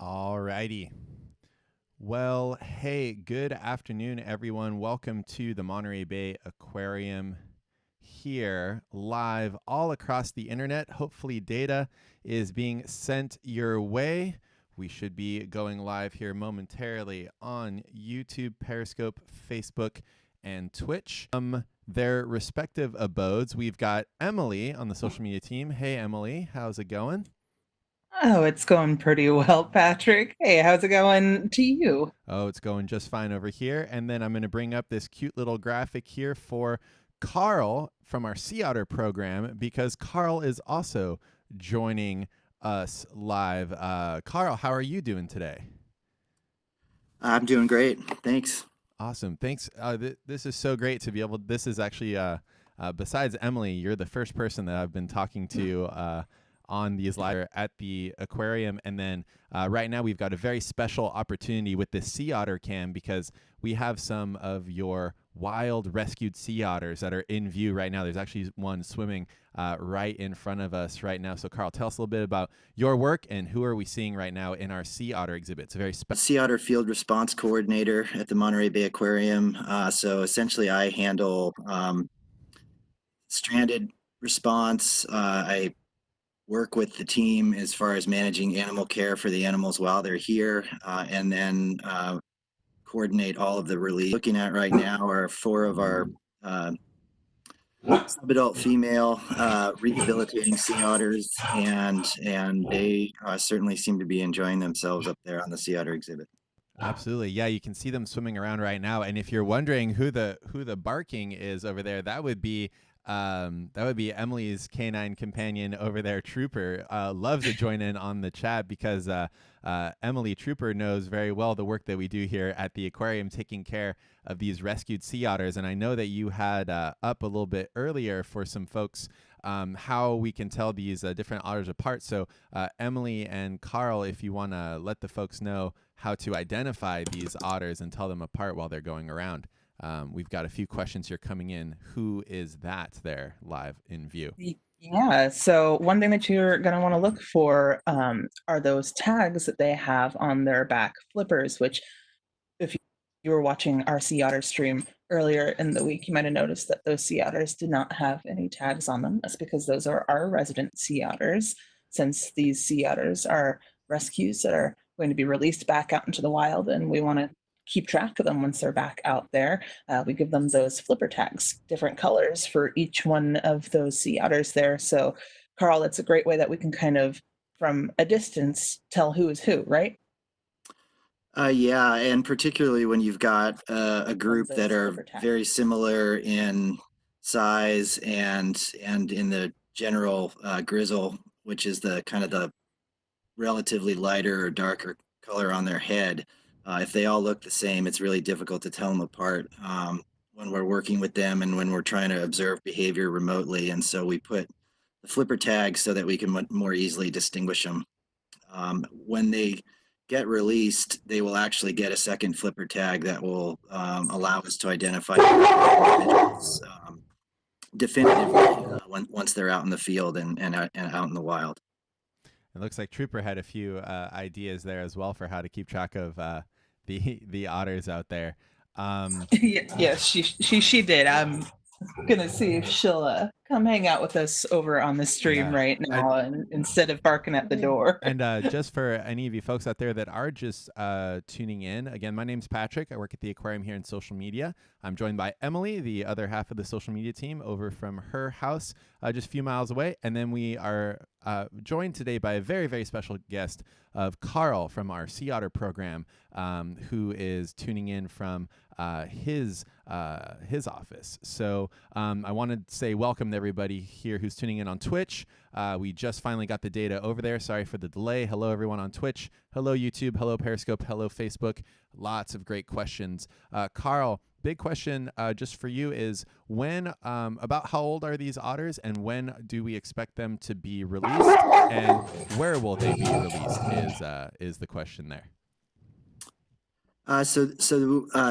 All righty. Well, hey, good afternoon, everyone. Welcome to the Monterey Bay Aquarium here live all across the internet. Hopefully, data is being sent your way. We should be going live here momentarily on YouTube, Periscope, Facebook, and Twitch. Their respective abodes. We've got Emily on the social media team. Hey, Emily, how's it going? Oh, it's going pretty well, Patrick. Hey, how's it going to you? Oh, it's going just fine over here. And then I'm going to bring up this cute little graphic here for Carl from our Sea Otter program because Carl is also joining us live. Carl, how are you doing today? I'm doing great. Thanks. Awesome. Thanks. This is so great to be able. This is actually, besides Emily, you're the first person that I've been talking to on these live at the aquarium. And then right now we've got a very special opportunity with the Sea Otter Cam because we have some of your wild rescued sea otters that are in view right now. There's actually one swimming right in front of us right now. So Carl, tell us a little bit about your work and who are we seeing right now in our sea otter exhibit. It's a very special. Sea Otter Field Response Coordinator at the Monterey Bay Aquarium. So essentially, I handle stranded response. I work with the team as far as managing animal care for the animals while they're here, and then coordinate all of the release. Looking at right now are four of our subadult female rehabilitating sea otters, and they certainly seem to be enjoying themselves up there on the sea otter exhibit. Absolutely. Yeah, you can see them swimming around right now. And if you're wondering who the barking is over there, that would be Emily's canine companion over there, Trooper. Loves to join in on the chat because Emily Trooper knows very well the work that we do here at the aquarium, taking care of these rescued sea otters. And I know that you had up a little bit earlier for some folks how we can tell these different otters apart. So Emily and Carl, if you want to let the folks know how to identify these otters and tell them apart while they're going around. We've got a few questions here coming in. Who is that there live in view? Yeah, so one thing that you're going to want to look for are those tags that they have on their back flippers, which if you were watching our sea otter stream earlier in the week, you might have noticed that those sea otters did not have any tags on them. That's because those are our resident sea otters, since these sea otters are rescues that are going to be released back out into the wild, and we want to keep track of them once they're back out there. We give them those flipper tags, different colors for each one of those sea otters there. So, Carl, it's a great way that we can kind of, from a distance, tell who is who, right? Yeah, and particularly when you've got a group that Those are flipper tags. very similar in size and in the general grizzle, which is the kind of the relatively lighter or darker color on their head. If they all look the same, it's really difficult to tell them apart when we're working with them and when we're trying to observe behavior remotely. And so we put the flipper tags so that we can more easily distinguish them. When they get released, they will actually get a second flipper tag that will allow us to identify individuals definitively once they're out in the field and out in the wild. It looks like Trooper had a few ideas there as well for how to keep track of the otters out there. Yes, she did. I'm gonna see if she'll come hang out with us over on the stream Yeah. right now, and instead of barking at the door. And just for any of you folks out there that are just tuning in, again, my name's Patrick. I work at the aquarium here in social media. I'm joined by Emily, the other half of the social media team, over from her house just a few miles away. And then we are joined today by a very, very special guest of Carl from our Sea Otter program, who is tuning in from his office. So I want to say welcome to everybody here who's tuning in on Twitch. We just finally got the data over there. Sorry for the delay. Hello, everyone on Twitch. Hello, YouTube. Hello, Periscope. Hello, Facebook. Lots of great questions. Carl, big question just for you is when, about how old are these otters and when do we expect them to be released and where will they be released is the question there.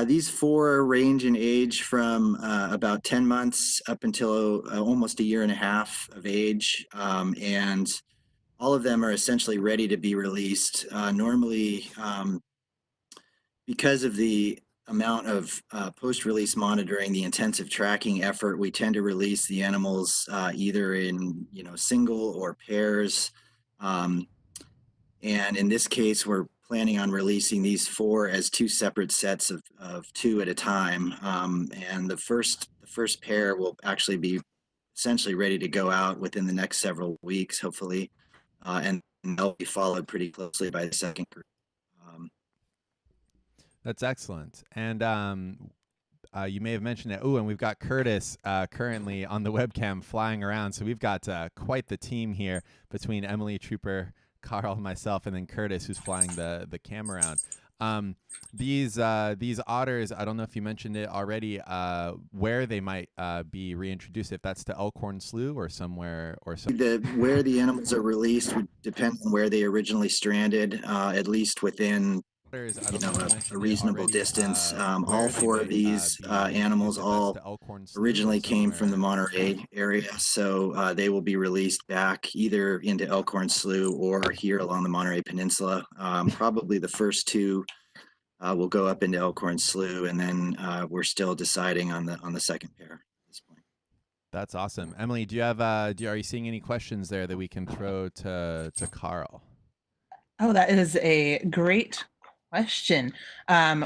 These four range in age from about 10 months up until almost a year and a half of age. And all of them are essentially ready to be released. Normally, because of the amount of post-release monitoring, the intensive tracking effort, we tend to release the animals either in single or pairs. And in this case, we're planning on releasing these 4 as 2 separate sets of 2 at a time. And the first pair will actually be essentially ready to go out within the next several weeks, hopefully, and they'll be followed pretty closely by the second group. That's excellent. And you may have mentioned it. Oh, and we've got Curtis currently on the webcam flying around. So we've got quite the team here between Emily, Trooper, Carl, myself, and then Curtis, who's flying the cam around. These otters, I don't know if you mentioned it already, where they might be reintroduced, if that's to Elkhorn Slough or somewhere or something. Where the animals are released would depend on where they originally stranded, at least within a reasonable distance. All 4 of these animals all originally came from the Monterey area, so they will be released back either into Elkhorn Slough or here along the Monterey Peninsula. Probably the first 2 will go up into Elkhorn Slough, and then we're still deciding on the second pair at this point. That's awesome. Emily, do you have are you seeing any questions there that we can throw to Carl? Oh, that is a great question.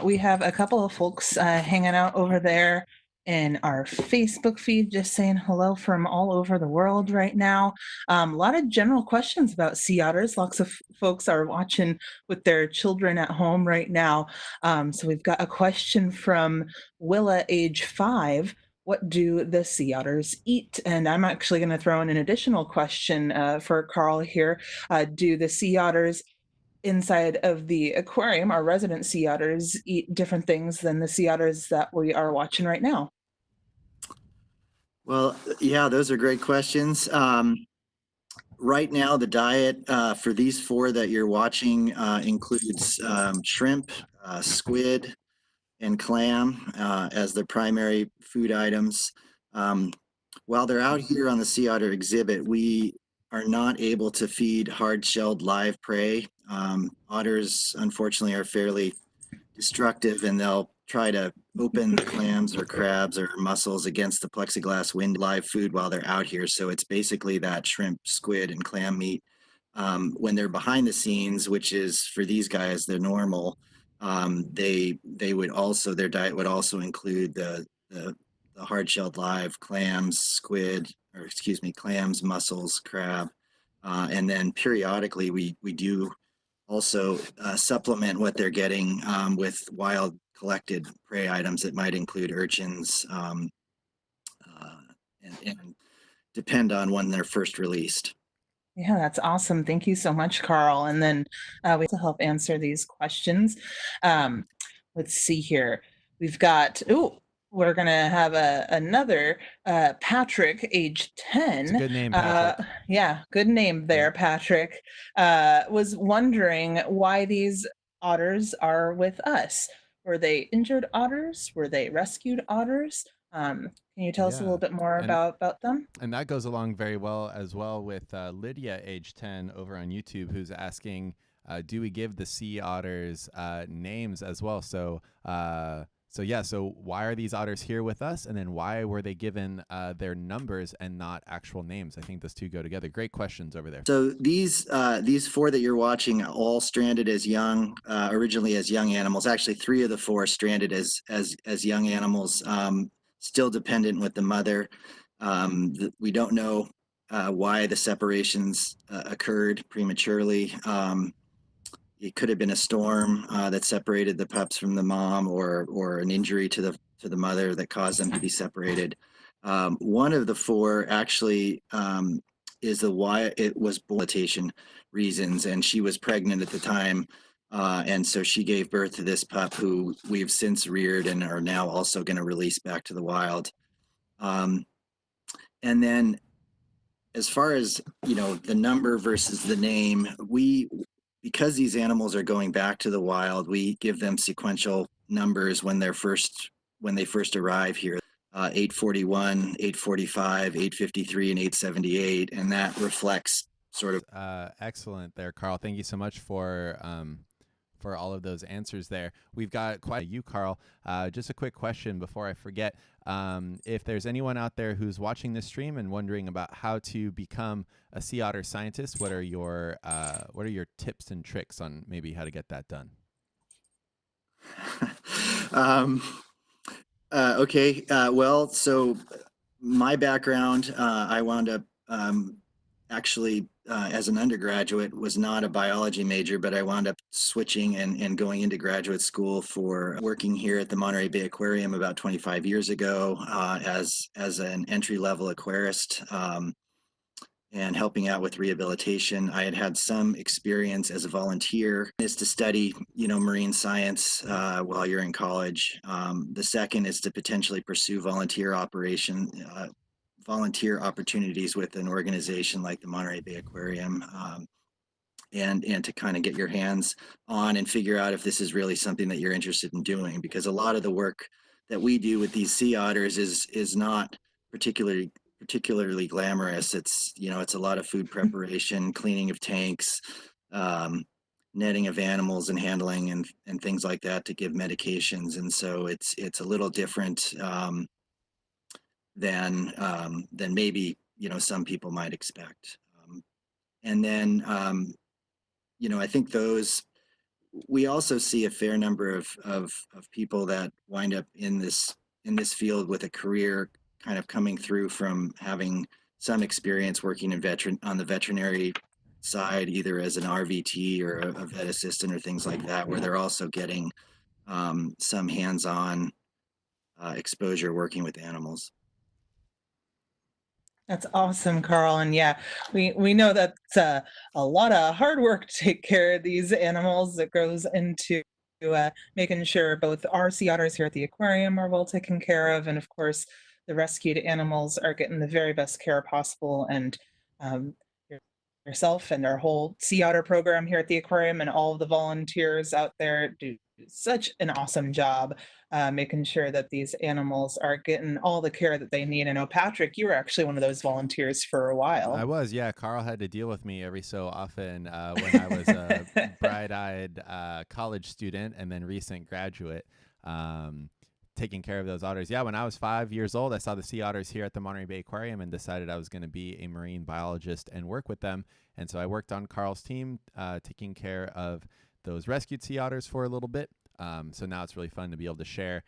We have a couple of folks hanging out over there in our Facebook feed, just saying hello from all over the world right now. A lot of general questions about sea otters. Lots of folks are watching with their children at home right now. So we've got a question from Willa, age 5. What do the sea otters eat? And I'm actually going to throw in an additional question for Carl here. Do the sea otters inside of the aquarium, our resident sea otters eat different things than the sea otters that we are watching right now? Well, yeah, those are great questions. Right now, the diet for these 4 that you're watching includes shrimp, squid, and clam as the primary food items. While they're out here on the sea otter exhibit, we are not able to feed hard-shelled live prey. Otters, unfortunately, are fairly destructive, and they'll try to open clams or crabs or mussels against the plexiglass window live food while they're out here. So it's basically that shrimp, squid, and clam meat. When they're behind the scenes, which is for these guys, they're normal. They would also, their diet would also include the hard-shelled live clams, squid, or excuse me, clams, mussels, crab, and then periodically we do also supplement what they're getting with wild collected prey items that might include urchins and depend on when they're first released. Yeah, that's awesome. Thank you so much, Carl. And then we to help answer these questions. Let's see here. We've got, we're going to have another Patrick, age 10. It's a good name, Patrick. Yeah, good name there, Yeah. Patrick. Was wondering why these otters are with us. Were they injured otters? Were they rescued otters? Can you tell us a little bit more about them? And that goes along very well as well with Lydia, age 10, over on YouTube, who's asking, do we give the sea otters names as well? So why are these otters here with us? And then why were they given their numbers and not actual names? I think those two go together. Great questions over there. So these 4 that you're watching all stranded as young, originally as young animals. Actually, 3 of the 4 stranded as young animals, still dependent with the mother. We don't know why the separations occurred prematurely. It could have been a storm that separated the pups from the mom, or an injury to the mother that caused them to be separated. One of the 4 actually is why it was rehabilitation reasons, and she was pregnant at the time, and so she gave birth to this pup who we've since reared and are now also going to release back to the wild. And then, as far as the number versus the name, because these animals are going back to the wild, we give them sequential numbers when they first arrive here. 841, 845, 853, and 878, and that reflects sort of. Excellent there, Carl. Thank you so much for all of those answers there. We've got quite a you, Carl. Just a quick question before I forget. If there's anyone out there who's watching this stream and wondering about how to become a sea otter scientist, what are your tips and tricks on maybe how to get that done? Okay. Well, so my background, I wound up actually as an undergraduate was not a biology major, but I wound up switching and going into graduate school for working here at the Monterey Bay Aquarium about 25 years ago as an entry-level aquarist. And helping out with rehabilitation. I had had some experience as a volunteer is to study, marine science while you're in college. The second is to potentially pursue volunteer opportunities with an organization like the Monterey Bay Aquarium, and to kind of get your hands on and figure out if this is really something that you're interested in doing. Because a lot of the work that we do with these sea otters is not particularly glamorous. It's a lot of food preparation, cleaning of tanks, netting of animals and handling and things like that to give medications. And so it's a little different than maybe some people might expect. And then I think we also see a fair number of people that wind up in this field with a career kind of coming through from having some experience working on the veterinary side, either as an RVT or a vet assistant or things like that, where they're also getting some hands-on exposure working with animals. That's awesome, Carl. And yeah, we know that's a lot of hard work to take care of these animals. That goes into making sure both our sea otters here at the aquarium are well taken care of, and of course, the rescued animals are getting the very best care possible. And um, yourself and our whole sea otter program here at the aquarium and all of the volunteers out there do such an awesome job making sure that these animals are getting all the care that they need. I know, Patrick, you were actually one of those volunteers for a while. I was, yeah. Carl had to deal with me every so often when I was a bright-eyed college student and then recent graduate, taking care of those otters. Yeah, when I was 5 years old, I saw the sea otters here at the Monterey Bay Aquarium and decided I was going to be a marine biologist and work with them. And so I worked on Carl's team, taking care of those rescued sea otters for a little bit. So now it's really fun to be able to share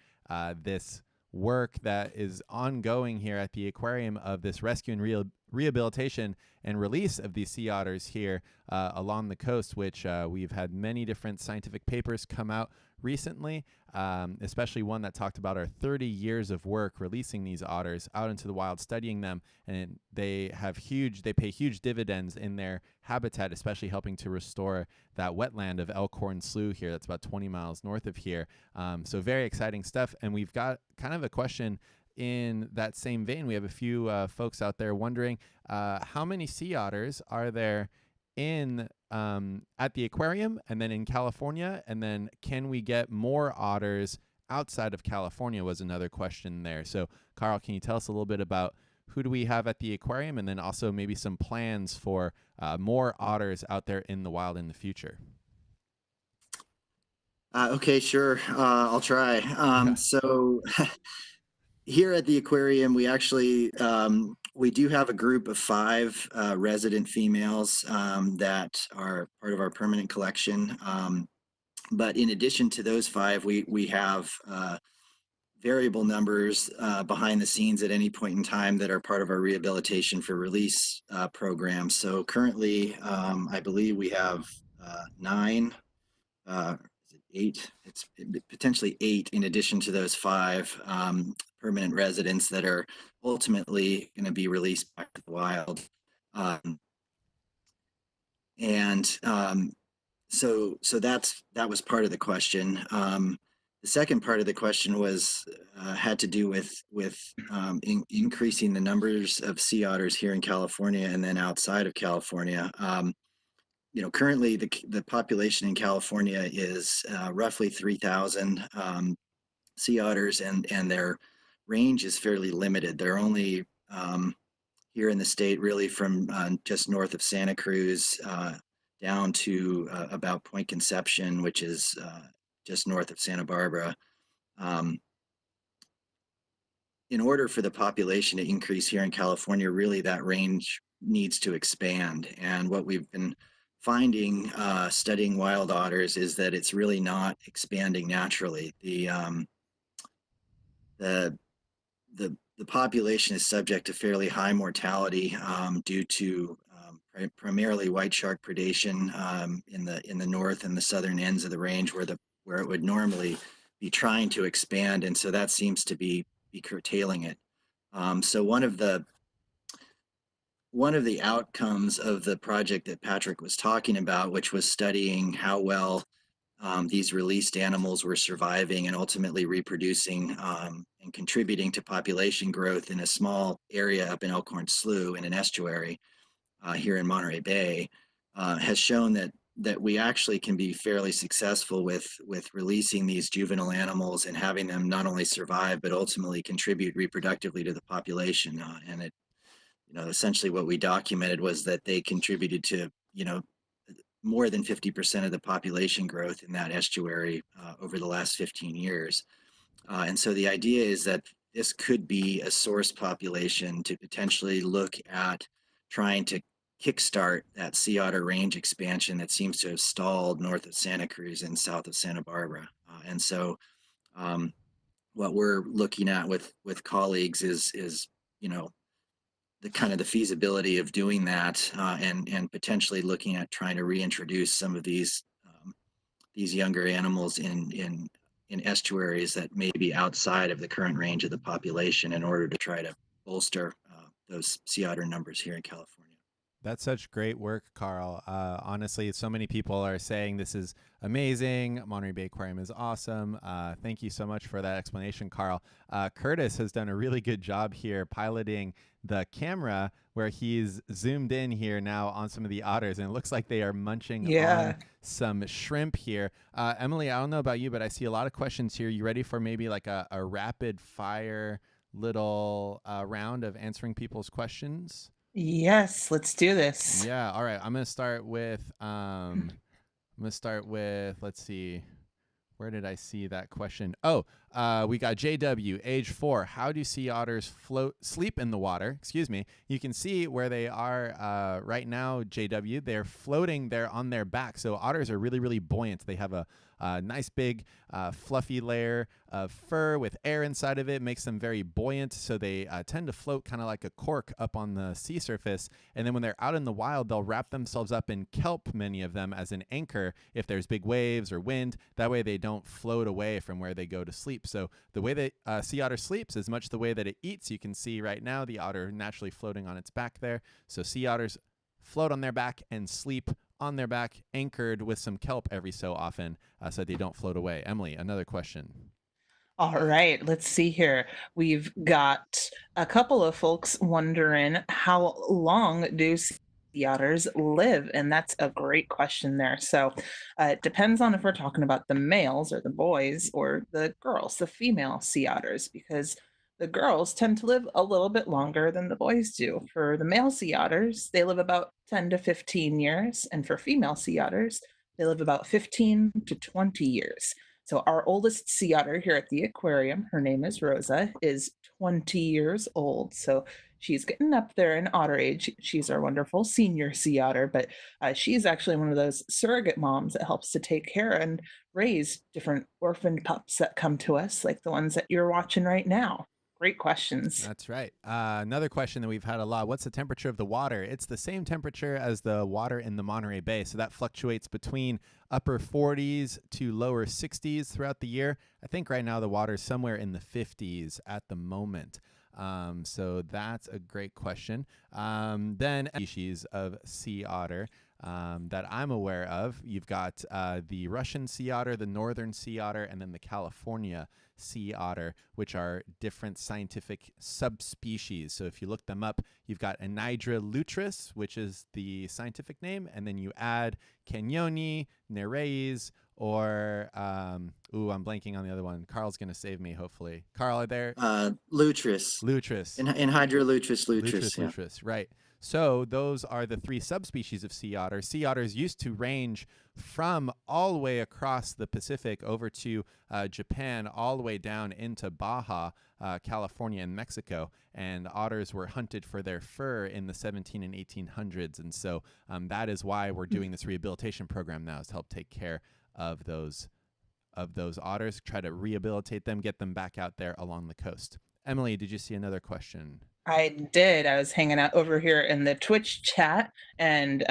this work that is ongoing here at the aquarium of this rescue and rehabilitation and release of these sea otters here along the coast, which we've had many different scientific papers come out recently, especially one that talked about our 30 years of work releasing these otters out into the wild, studying them, and they pay huge dividends in their habitat, especially helping to restore that wetland of Elkhorn Slough here. That's about 20 miles north of here. So very exciting stuff. And we've got kind of a question in that same vein. We have a few folks out there wondering how many sea otters are there in at the aquarium and then in California, and then can we get more otters outside of California was another question there. So Carl, can you tell us a little bit about who do we have at the aquarium, and then also maybe some plans for more otters out there in the wild in the future? Okay, sure. I'll try. So here at the aquarium, we actually we do have a group of 5 resident females that are part of our permanent collection. But in addition to those 5, we have variable numbers behind the scenes at any point in time that are part of our rehabilitation for release program. So currently, I believe we have 9. 8, it's potentially 8 in addition to those 5 permanent residents that are ultimately going to be released back to the wild. So that was part of the question. The second part of the question was had to do with increasing the numbers of sea otters here in California and then outside of California. Currently the population in California is roughly 3,000 sea otters, and their range is fairly limited. They're only here in the state, really from just north of Santa Cruz down to about Point Conception, which is just north of Santa Barbara. Um, in order for the population to increase here in California, really that range needs to expand. And what we've been finding studying wild otters is that it's really not expanding naturally. The the population is subject to fairly high mortality due to primarily white shark predation in the north and the southern ends of the range where it would normally be trying to expand, and so that seems to be curtailing it. So one of the outcomes of the project that Patrick was talking about, which was studying how well these released animals were surviving and ultimately reproducing and contributing to population growth in a small area up in Elkhorn Slough in an estuary here in Monterey Bay, has shown that we actually can be fairly successful with releasing these juvenile animals and having them not only survive but ultimately contribute reproductively to the population. And it, essentially what we documented was that they contributed to, more than 50% of the population growth in that estuary over the last 15 years. And so the idea is that this could be a source population to potentially look at trying to kickstart that sea otter range expansion that seems to have stalled north of Santa Cruz and south of Santa Barbara. And so what we're looking at with colleagues is, the kind of the feasibility of doing that and potentially looking at trying to reintroduce some of these younger animals in estuaries that may be outside of the current range of the population in order to try to bolster those sea otter numbers here in California. That's such great work, Carl. Honestly, so many people are saying this is amazing. Monterey Bay Aquarium is awesome. Thank you so much for that explanation, Carl. Curtis has done a really good job here piloting the camera where he's zoomed in here now on some of the otters, and it looks like they are munching on some shrimp here. Emily, I don't know about you, but I see a lot of questions here. You ready for maybe like a rapid fire little round of answering people's questions? Yes, let's do this. Yeah. All right. I'm gonna start with let's see. Where did I see that question? Oh, we got JW, age 4. How do sea otters sleep in the water? Excuse me. You can see where they are right now, JW. They're floating there on their back. So otters are really, really buoyant. They have a nice big fluffy layer of fur with air inside of it. Makes them very buoyant. So they tend to float kind of like a cork up on the sea surface. And then when they're out in the wild, they'll wrap themselves up in kelp, many of them, as an anchor if there's big waves or wind. That way they don't float away from where they go to sleep. So the way that sea otter sleeps is much the way that it eats. You can see right now the otter naturally floating on its back there. So sea otters float on their back and sleep on their back, anchored with some kelp every so often so they don't float away. Emily, another question. All right, let's see here. We've got a couple of folks wondering how long do sea otters live? And that's a great question there. So it depends on if we're talking about the males or the boys or the girls, the female sea otters, because the girls tend to live a little bit longer than the boys do. For the male sea otters, they live about 10 to 15 years. And for female sea otters, they live about 15 to 20 years. So our oldest sea otter here at the aquarium, her name is Rosa, is 20 years old. So she's getting up there in otter age. She's our wonderful senior sea otter, but she's actually one of those surrogate moms that helps to take care and raise different orphaned pups that come to us, like the ones that you're watching right now. Great questions. That's right. Another question that we've had a lot. What's the temperature of the water? It's the same temperature as the water in the Monterey Bay. So that fluctuates between upper 40s to lower 60s throughout the year. I think right now the water is somewhere in the 50s at the moment. So that's a great question. Then species of sea otter that I'm aware of. You've got the Russian sea otter, the northern sea otter, and then the California sea otter, which are different scientific subspecies. So if you look them up, you've got Anhydra lutris, which is the scientific name, and then you add Kenyoni, Nereis, or ooh, I'm blanking on the other one. Carl's gonna save me, hopefully. Carl, are there? Lutris. Lutris. Anhydrolutris lutris. Lutris, Yeah. lutris, right. So those are the 3 subspecies of sea otter. Sea otters used to range from all the way across the Pacific over to Japan, all the way down into Baja, California, and Mexico. And otters were hunted for their fur in the 17 and 1800s. And so that is why we're doing this rehabilitation program now, is to help take care of those otters, try to rehabilitate them, get them back out there along the coast. Emily, did you see another question? I did. I was hanging out over here in the Twitch chat, and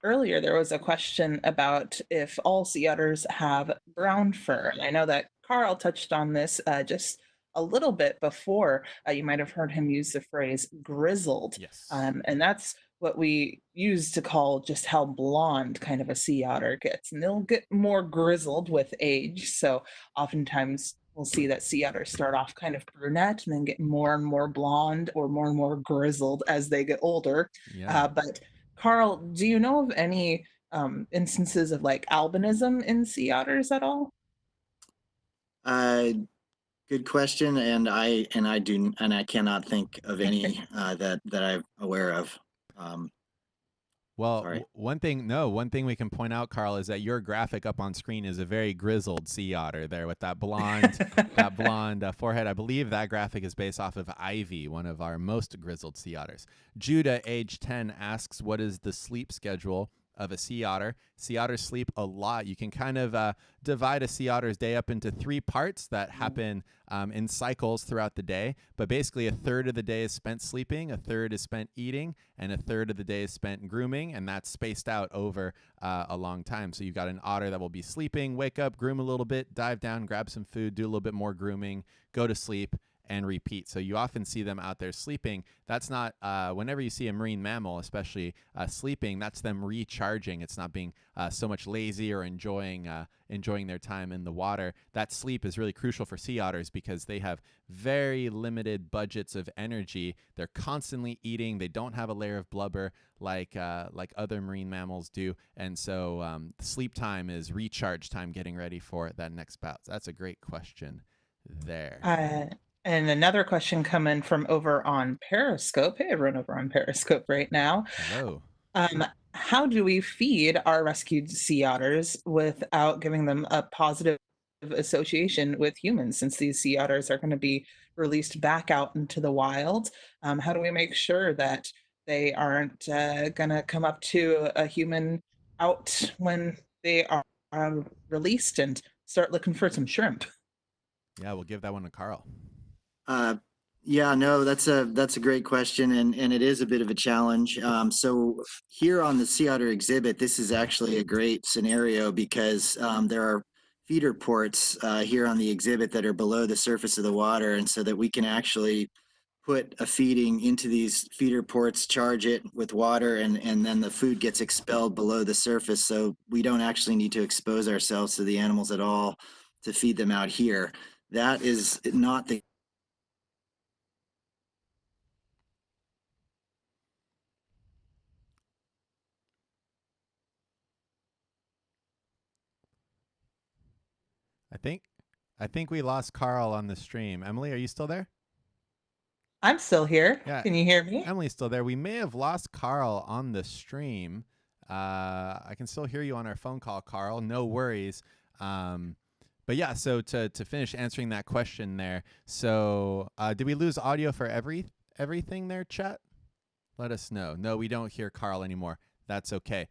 earlier there was a question about if all sea otters have brown fur. And I know that Carl touched on this just a little bit before. You might have heard him use the phrase grizzled. Yes. And that's what we use to call just how blonde kind of a sea otter gets. And they'll get more grizzled with age. So oftentimes we'll see that sea otters start off kind of brunette and then get more and more blonde or more grizzled as they get older. Yeah. But Carl, do you know of any instances of like albinism in sea otters at all? Good question, and I cannot think of any that I'm aware of. Well, sorry. one thing we can point out, Carl, is that your graphic up on screen is a very grizzled sea otter there with that blonde forehead. I believe that graphic is based off of Ivy, one of our most grizzled sea otters. Judah, age 10, asks, what is the sleep schedule of a sea otter? Sea otters sleep a lot. You can kind of divide a sea otter's day up into 3 parts that happen in cycles throughout the day. But basically, a third of the day is spent sleeping, a third is spent eating, and a third of the day is spent grooming, and that's spaced out over a long time. So you've got an otter that will be sleeping, wake up, groom a little bit, dive down, grab some food, do a little bit more grooming, go to sleep, and repeat. So you often see them out there sleeping. That's not, whenever you see a marine mammal, especially sleeping, that's them recharging. It's not being so much lazy or enjoying their time in the water. That sleep is really crucial for sea otters because they have very limited budgets of energy. They're constantly eating. They don't have a layer of blubber like other marine mammals do. And so sleep time is recharge time, getting ready for that next bout. So that's a great question there. And another question coming from over on Periscope. Hey, everyone over on Periscope right now. Hello. How do we feed our rescued sea otters without giving them a positive association with humans, since these sea otters are going to be released back out into the wild? How do we make sure that they aren't going to come up to a human out when they are released and start looking for some shrimp? Yeah, we'll give that one to Carl. Yeah, no, that's a great question, and it is a bit of a challenge. So here on the Sea Otter exhibit, this is actually a great scenario because there are feeder ports here on the exhibit that are below the surface of the water, and so that we can actually put a feeding into these feeder ports, charge it with water, and then the food gets expelled below the surface. So we don't actually need to expose ourselves to the animals at all to feed them out here. That is not the I think we lost Carl on the stream. Emily, are you still there? I'm still here. Yeah. Can you hear me? Emily's still there. We may have lost Carl on the stream. I can still hear you on our phone call, Carl. No worries. But yeah, so to finish answering that question there. So did we lose audio for everything there, chat? Let us know. No, we don't hear Carl anymore. That's okay.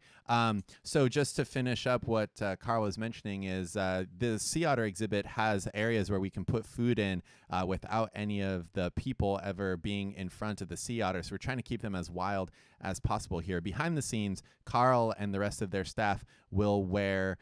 So just to finish up what Carl was mentioning is the Sea Otter exhibit has areas where we can put food in without any of the people ever being in front of the sea otter. So we're trying to keep them as wild as possible here. Behind the scenes, Carl and the rest of their staff will wear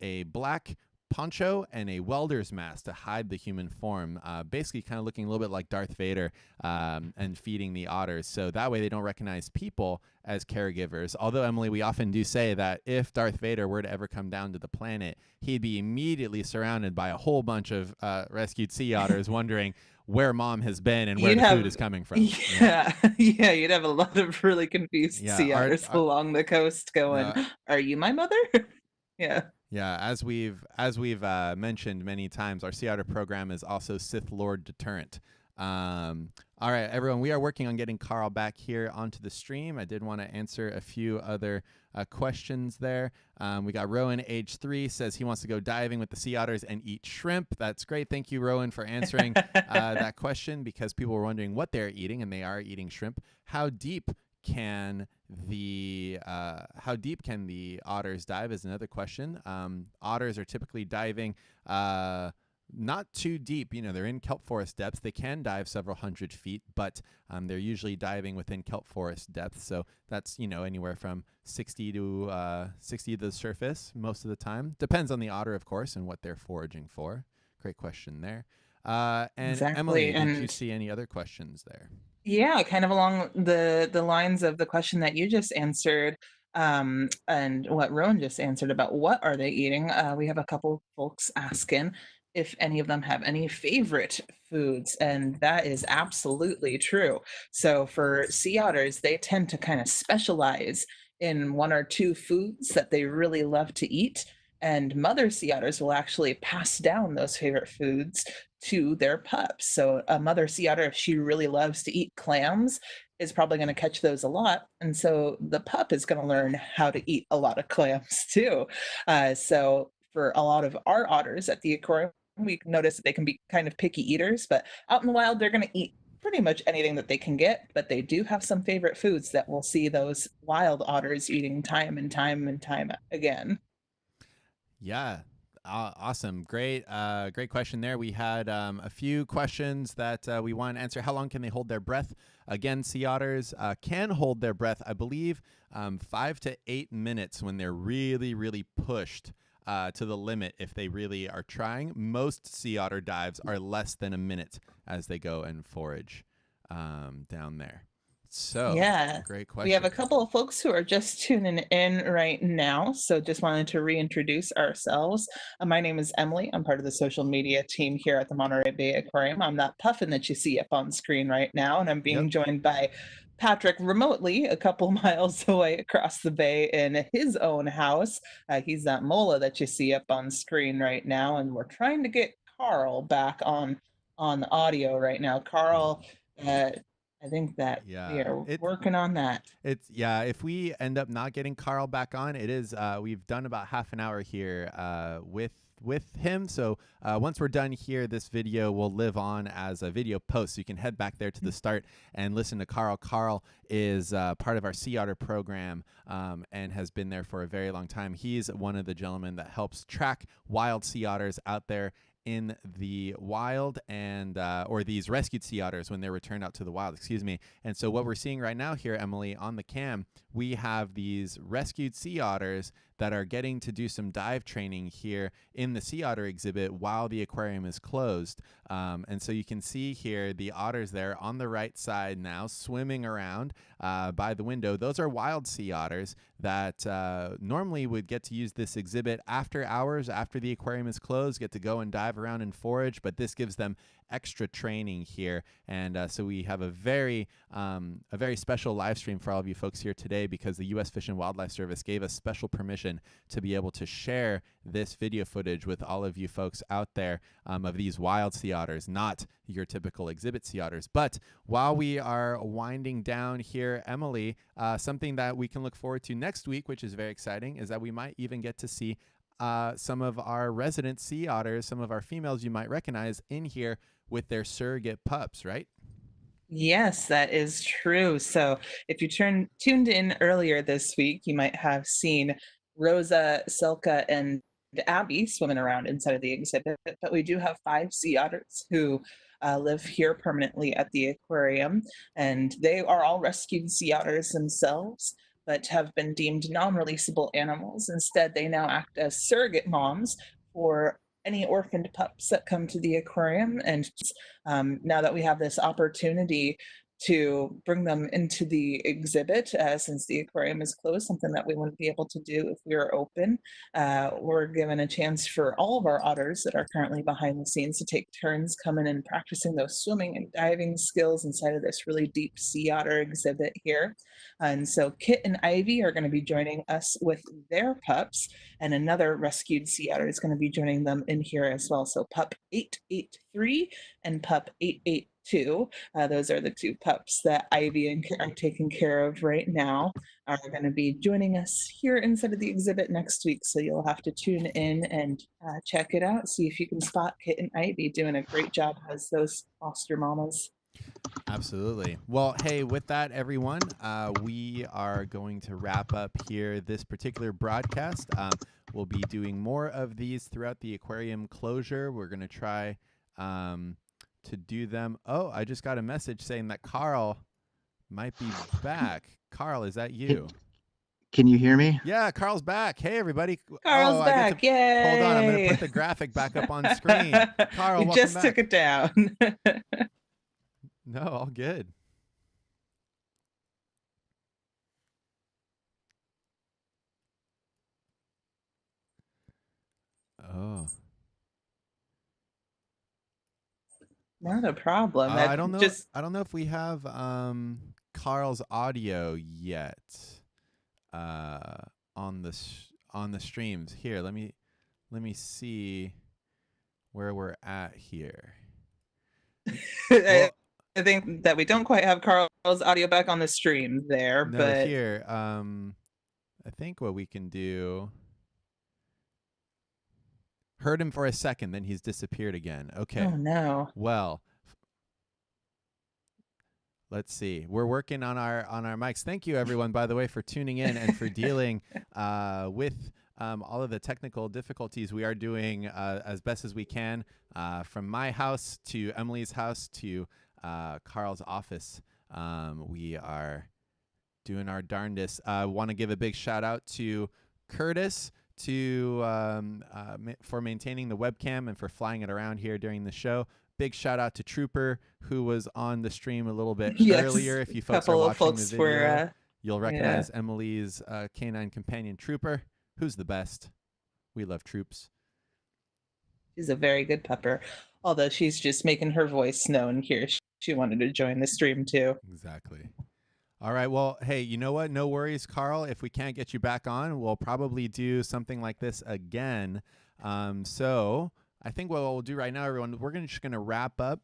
a black poncho and a welder's mask to hide the human form, basically kind of looking a little bit like Darth Vader and feeding the otters. So that way they don't recognize people as caregivers. Although, Emily, we often do say that if Darth Vader were to ever come down to the planet, he'd be immediately surrounded by a whole bunch of rescued sea otters wondering where mom has been and where the food is coming from. Yeah, you'd have a lot of really confused sea otters along the coast going, are you my mother? Yeah. Yeah, as we've mentioned many times, our Sea Otter program is also Sith Lord deterrent. All right, everyone, we are working on getting Carl back here onto the stream. I did want to answer a few other questions there. We got Rowan, age 3, says he wants to go diving with the sea otters and eat shrimp. That's great. Thank you, Rowan, for answering that question, because people were wondering what they're eating, and they are eating shrimp. How deep can the otters dive is another question. Otters are typically diving not too deep. They're in kelp forest depths. They can dive several hundred feet, but they're usually diving within kelp forest depths. So that's anywhere from 60 to the surface most of the time. Depends on the otter, of course, and what they're foraging for. Great question there. And Exactly. Emily, did you see any other questions there? Yeah, kind of along the lines of the question that you just answered, and what Rowan just answered about what are they eating. We have a couple folks asking if any of them have any favorite foods, and that is absolutely true. So for sea otters, they tend to kind of specialize in one or two foods that they really love to eat. And mother sea otters will actually pass down those favorite foods to their pups. So a mother sea otter, if she really loves to eat clams, is probably going to catch those a lot. And so the pup is going to learn how to eat a lot of clams too. So for a lot of our otters at the aquarium, we notice that they can be kind of picky eaters, but out in the wild, they're going to eat pretty much anything that they can get. But they do have some favorite foods that we'll see those wild otters eating time and time and time again. Yeah. Awesome. Great question there. We had a few questions that we want to answer. How long can they hold their breath? Again, sea otters can hold their breath, I believe, 5 to 8 minutes when they're really, really pushed to the limit if they really are trying. Most sea otter dives are less than a minute as they go and forage down there. So, Yeah, great question. we have a couple of folks who are just tuning in right now. So just wanted to reintroduce ourselves. My name is Emily. I'm part of the social media team here at the Monterey Bay Aquarium. I'm that puffin that you see up on screen right now, and I'm being joined by Patrick remotely a couple miles away across the bay in his own house. He's that mola that you see up on screen right now, and we're trying to get Carl back on audio right now. Carl, I think that we Yeah, are working on that. if we end up not getting Carl back on, it is we've done about half an hour here with him. So once we're done here, this video will live on as a video post. So you can head back there to the start and listen to Carl. Carl is part of our Sea Otter program and has been there for a very long time. He's one of the gentlemen that helps track wild sea otters out there in the wild, and or these rescued sea otters when they're returned out to the wild, excuse me. And so what we're seeing right now here, Emily, on the cam, we have these rescued sea otters that are getting to do some dive training here in the Sea Otter exhibit while the aquarium is closed. And so you can see here the otters there on the right side now swimming around by the window. Those are wild sea otters that normally would get to use this exhibit after hours, after the aquarium is closed, get to go and dive around and forage, but this gives them extra training here. And so we have a very special live stream for all of you folks here today, because the U.S. Fish and Wildlife Service gave us special permission to be able to share this video footage with all of you folks out there of these wild sea otters, not your typical exhibit sea otters. But while we are winding down here, Emily, something that we can look forward to next week, which is very exciting, is that we might even get to see some of our resident sea otters, some of our females you might recognize in here with their surrogate pups, right? Yes, that is true. So if you tuned in earlier this week, you might have seen Rosa, Silka, and Abby swimming around inside of the exhibit. But we do have 5 sea otters who live here permanently at the aquarium, and they are all rescued sea otters themselves, but have been deemed non-releasable animals. Instead, they now act as surrogate moms for any orphaned pups that come to the aquarium. And now that we have this opportunity to bring them into the exhibit since the aquarium is closed, something that we wouldn't be able to do if we were open. We're given a chance for all of our otters that are currently behind the scenes to take turns coming and practicing those swimming and diving skills inside of this really deep sea otter exhibit here. And so Kit and Ivy are going to be joining us with their pups, and another rescued sea otter is going to be joining them in here as well. So pup 883 and pup 882, those are the two pups that Ivy and Kit are taking care of right now, are going to be joining us here inside of the exhibit next week. So you'll have to tune in and check it out, see if you can spot Kit and Ivy doing a great job as those foster mamas. Absolutely. Well, hey, with that, everyone, we are going to wrap up here this particular broadcast. We'll be doing more of these throughout the aquarium closure. We're going to try to do them. Oh, I just got a message saying that Carl might be back. Carl, is that you? Can you hear me? Yeah, Carl's back. Hey, everybody. Carl's back. Yay. Hold on. I'm going to put the graphic back up on screen. Carl, you welcome just back. took it down. No, all good. Oh. Not a problem. I don't know. I don't know if we have Carl's audio yet on the streams. Here, let me see where we're at here. Well, I think that we don't quite have Carl's audio back on the stream there, no, but here, I think what we can do. Heard him for a second, then he's disappeared again. Okay. Oh no. Well, let's see. We're working on our mics. Thank you, everyone, by the way, for tuning in and for dealing with all of the technical difficulties. We are doing as best as we can from my house to Emily's house to Carl's office. We are doing our darndest. I want to give a big shout out to Curtis for maintaining the webcam and for flying it around here during the show. Big shout out to Trooper, who was on the stream a little bit earlier. If you folks are watching the video, you'll recognize Emily's canine companion, Trooper, who's the best. We love Troops. She's a very good pupper, although she's just making her voice known here. She wanted to join the stream too. Exactly. All right. Well, hey, you know what? No worries, Carl. If we can't get you back on, we'll probably do something like this again. So I think what we'll do right now, everyone, we're just going to wrap up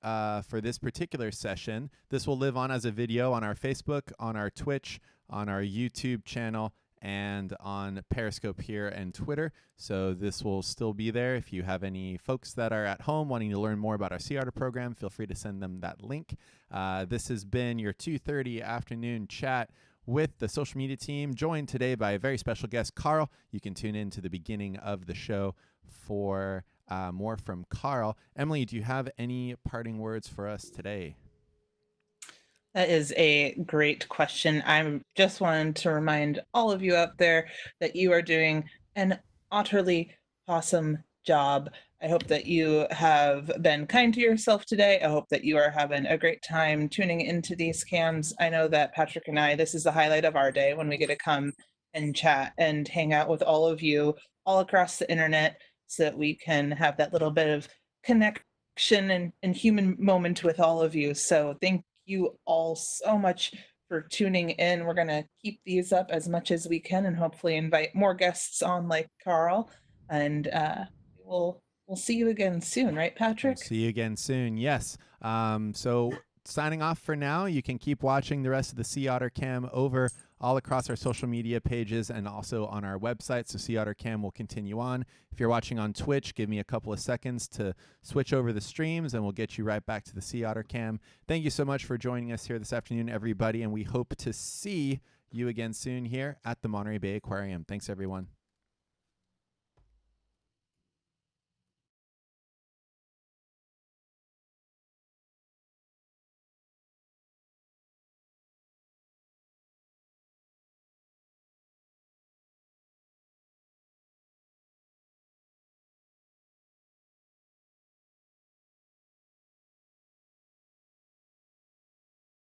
for this particular session. This will live on as a video on our Facebook, on our Twitch, on our YouTube channel, and on Periscope here and Twitter. So this will still be there. If you have any folks that are at home wanting to learn more about our Sea Otter program, feel free to send them that link. This has been your 2:30 afternoon chat with the social media team, joined today by a very special guest, Carl. You can tune in to the beginning of the show for more from Carl. Emily, do you have any parting words for us today? That is a great question. I'm just wanting to remind all of you out there that you are doing an utterly awesome job. I hope that you have been kind to yourself today. I hope that you are having a great time tuning into these cams. I know that Patrick and I, this is the highlight of our day when we get to come and chat and hang out with all of you all across the internet so that we can have that little bit of connection and human moment with all of you. So thank you all so much for tuning in. We're going to keep these up as much as we can and hopefully invite more guests on like Carl. And we'll see you again soon, right, Patrick? We'll see you again soon. Yes. So signing off for now. You can keep watching the rest of the Sea Otter Cam over all across our social media pages and also on our website. So Sea Otter Cam will continue on. If you're watching on Twitch, give me a couple of seconds to switch over the streams and we'll get you right back to the Sea Otter Cam. Thank you so much for joining us here this afternoon, everybody. And we hope to see you again soon here at the Monterey Bay Aquarium. Thanks, everyone.